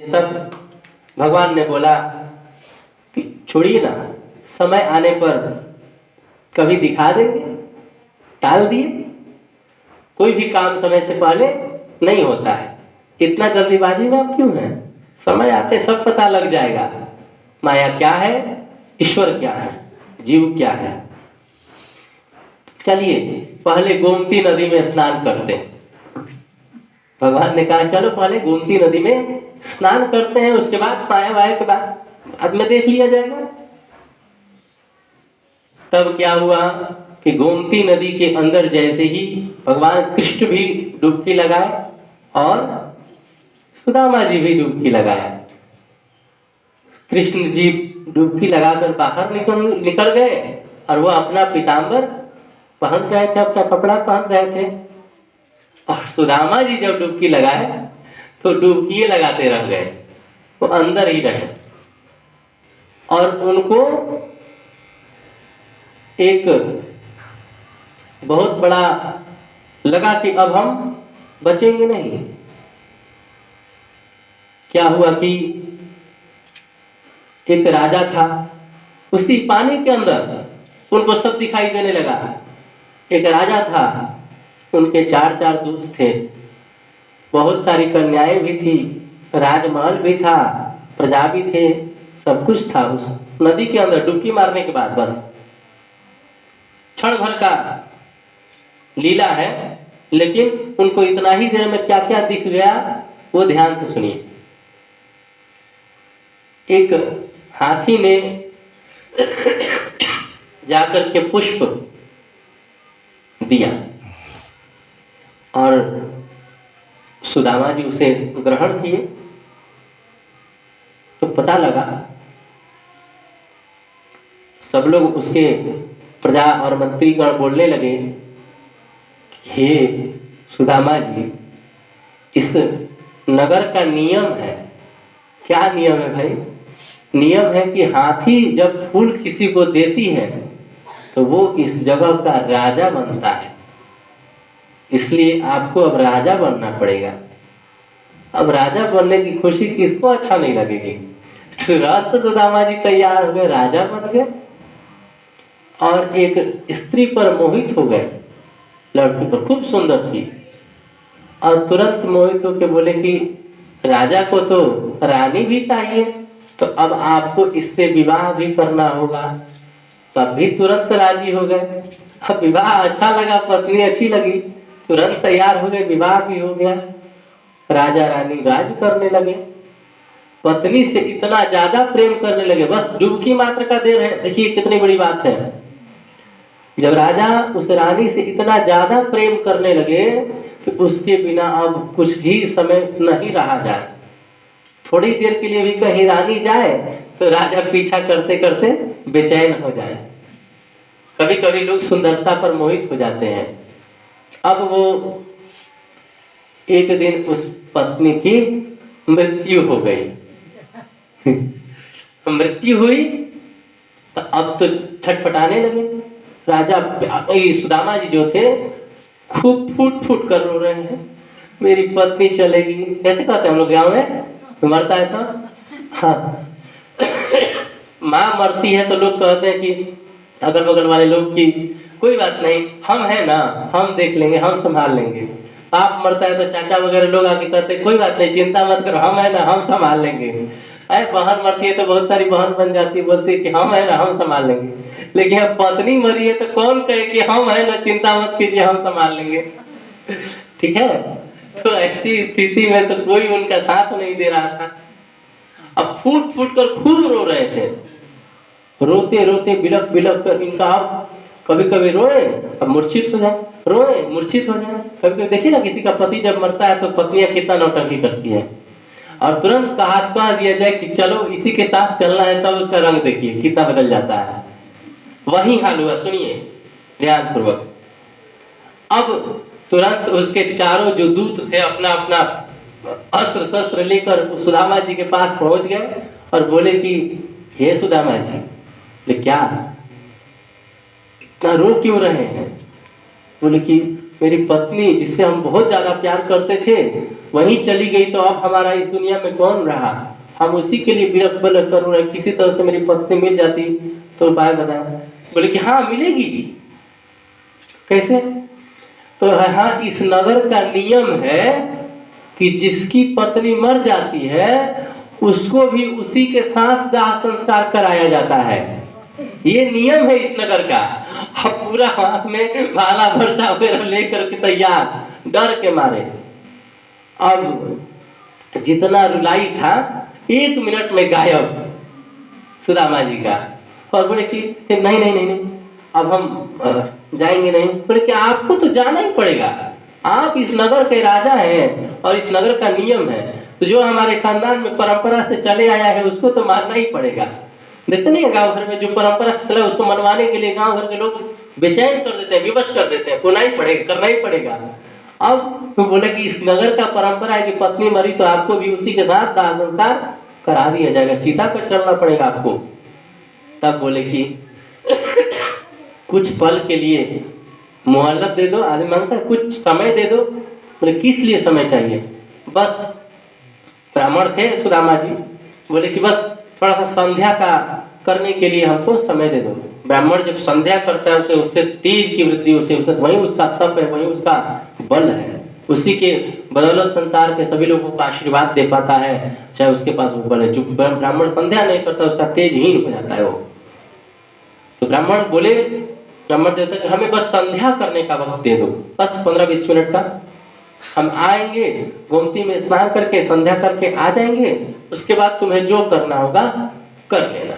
तब भगवान ने बोला कि छोड़िए ना, समय आने पर कभी दिखा देंगे, टाल दिए। कोई भी काम समय से पहले नहीं होता है, इतना जल्दीबाजी में आप क्यों हैं? समय आते सब पता लग जाएगा, माया क्या है, ईश्वर क्या है, जीव क्या है। चलिए पहले गोमती नदी में स्नान करते हैं। भगवान ने कहा चलो पहले गोमती नदी में स्नान करते हैं, उसके बाद माया वाया के बाद में देख लिया जाएगा। तब क्या हुआ कि गोमती नदी के अंदर जैसे ही भगवान कृष्ण भी डुबकी लगाए और सुदामा जी भी डुबकी लगाए। कृष्ण जी डुबकी लगाकर बाहर निकल गए और वो अपना पीताम्बर पहन रहे थे, अपना कपड़ा पहन रहे थे। और सुदामा जी जब डुबकी लगाए तो डुबकी लगाते रह गए, वो अंदर ही रहे। और उनको एक बहुत बड़ा लगा कि अब हम बचेंगे नहीं। क्या हुआ कि एक राजा था, उसी पानी के अंदर उनको सब दिखाई देने लगा। एक राजा था, उनके 4 दूत थे, बहुत सारी कन्याएं भी थी, राजमहल भी था, प्रजा भी थे, सब कुछ था उस नदी के अंदर डुबकी मारने के बाद। बस क्षण भर का लीला है, लेकिन उनको इतना ही देर में क्या क्या दिख गया वो ध्यान से सुनिए। एक हाथी ने जाकर के पुष्प दिया और सुदामा जी उसे ग्रहण किए। तो पता लगा, सब लोग उसके प्रजा और मंत्रीगण बोलने लगे, हे सुदामा जी, इस नगर का नियम है। क्या नियम है भाई? नियम है कि हाथी जब फूल किसी को देती है तो वो इस जगह का राजा बनता है, इसलिए आपको अब राजा बनना पड़ेगा। अब राजा बनने की खुशी किसको अच्छा नहीं लगेगी? तुरंत सुदामा जी तैयार हो गए, राजा बन गए और एक स्त्री पर मोहित हो गए, लड़की पर, खूब सुंदर थी। और तुरंत मोहित होकर बोले कि राजा को तो रानी भी चाहिए, तो अब आपको इससे विवाह भी करना होगा। तब भी तुरंत राजी हो गए। अब विवाह अच्छा लगा, पत्नी अच्छी लगी, तुरंत तैयार हो गए, विवाह भी हो गया। राजा रानी राज करने लगे, पत्नी से इतना ज्यादा प्रेम करने लगे, बस डुबकी मात्र का देर है। देखिए कितनी बड़ी बात है, जब राजा उस रानी से इतना ज्यादा प्रेम करने लगे कि उसके बिना अब कुछ भी समय नहीं रहा जाए। थोड़ी देर के लिए भी कहीं रानी जाए तो राजा पीछा करते करते बेचैन हो जाए। कभी कभी लोग सुंदरता पर मोहित हो जाते हैं। अब वो एक दिन उस पत्नी की मृत्यु हो गई। मृत्यु हुई तो अब तो छटपटाने लगे। राजा सुदामा जी जो थे खूब फूट फूट कर रो रहे हैं, मेरी पत्नी चलेगी। कैसे कहते हैं हम लोग गाँव में, मरता है तो हाँ माँ मरती है तो लोग कहते हैं कि अगल बगल वाले लोग की कोई बात नहीं, हम है ना, हम देख लेंगे, हम संभाल लेंगे। बाप मरता है तो चाचा वगैरह लोग आके कहते हैं कोई बात नहीं, चिंता मत करो, हम है ना, हम संभाल लेंगे। बहन मरती है तो बहुत सारी बहन बन जाती है, बोलती है कि हम है ना, हम संभाल लेंगे। लेकिन अब पत्नी मरी है तो कौन कहे कि हम है ना, चिंता मत कीजिए, हम संभाल लेंगे। ठीक है, तो ऐसी स्थिति में तो कोई उनका साथ नहीं दे रहा था। अब फूट फूट कर खूब रो रहे थे, रोते रोते बिलख बिलख कर इनका अब कभी कभी रोए अब मूर्छित हो जाए, रोए मूर्छित हो जाए। कभी कभी देखिए ना, किसी का पति जब मरता है तो पत्नियां कितना नौटंकी करती है, और तुरंत हाथ कह दिया जाए कि चलो इसी के साथ चलना है, तब उसका रंग देखिए कितना बदल जाता है। वही हाल हुआ, सुनिए ध्यान पूर्वक। अब तुरंत उसके चारों जो दूत थे अपना अपना अस्त्र शस्त्र लेकर सुदामा जी के पास पहुंच गए और बोले कि हे सुदामा जी, बोले क्या, इतना रो क्यों रहे हैं? बोले कि मेरी पत्नी जिससे हम बहुत ज्यादा प्यार करते थे वहीं चली गई तो अब हमारा इस दुनिया में कौन रहा, हम उसी के लिए विरक्त बल कर रहे हैं। किसी तरह से मेरी पत्नी मिल जाती तो उपाय बताया। बोले कि हाँ मिलेगी। कैसे? तो हाँ, इस नगर का नियम है कि जिसकी पत्नी मर जाती है उसको भी उसी के साथ दाह संस्कार कराया जाता है। ये नियम है इस नगर का। अब पूरा हाथ में भाला भरसा वगैरह लेकर के तैयार, डर के मारे। अब जितना रुलाई था 1 मिनट में गायब सुदामा जी का। और बोले कि नहीं नहीं नहीं नहीं, अब हम जाएंगे नहीं। बोले कि आपको तो जाना ही पड़ेगा, आप इस नगर के राजा हैं और इस नगर का नियम है, तो जो हमारे खानदान में परंपरा से चले आया है उसको तो मानना ही पड़ेगा। देखते नहीं है गांव घर में जो परंपरा से चला उसको मनवाने के लिए गांव घर के लोग बेचैन कर देते हैं, विवश कर देते हैं, होना ही पड़ेगा, करना ही पड़ेगा। अब तो बोले कि इस नगर का परंपरा है कि पत्नी मरी तो आपको भी उसी के साथ दाह संस्कार करा दिया जाएगा, चिता पर चलना पड़ेगा आपको। तब बोले कि कुछ पल के लिए मोहल्लत दे दो। आदमी मांगता है कुछ समय दे दो। बोले किस लिए समय चाहिए? बस ब्राह्मण थे सुदामा जी, बोले कि बस थोड़ा सा संध्या का करने के लिए हमको समय दे दो। ब्राह्मण जब संध्या करता है उसे उससे तेज की वृद्धि, उसे वही उसका तप है, वही उसका बल है, उसी के बदौलत संसार के सभी लोगों को आशीर्वाद दे पाता है, चाहे उसके पास वो बल है। जो ब्राह्मण संध्या नहीं करता उसका तेजहीन हो जाता है वो। तो ब्राह्मण बोले, ब्राह्मण देवता कि हमें बस संध्या करने का वक्त दे दो, बस 15-20 मिनट का। हम आएंगे, गोमती में स्नान करके संध्या करके आ जाएंगे, उसके बाद तुम्हें जो करना होगा कर लेना।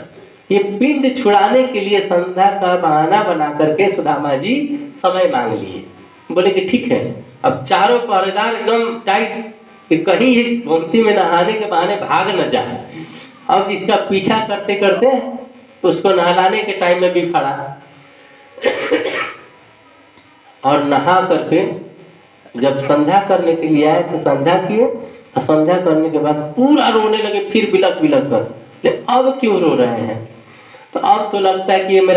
ये पिंड छुड़ाने के लिए संध्या का बहाना बना करके सुदामा जी समय मांग लिए। बोले कि ठीक है। अब चारों पहरेदार एकदम टाइट कि कहीं गोमती में नहाने के बहाने भाग न जाए। अब इसका पीछा करते करते उसको नहलाने के टाइम में भी खड़ा और नहा करके जब संध्या करने के लिए आए तो संध्या किए, और संध्या करने के बाद पूरा रोने लगे, फिर बिलक बिलक कर। अब क्यों रो रहे हैं? तो अब तो लगता है कि ये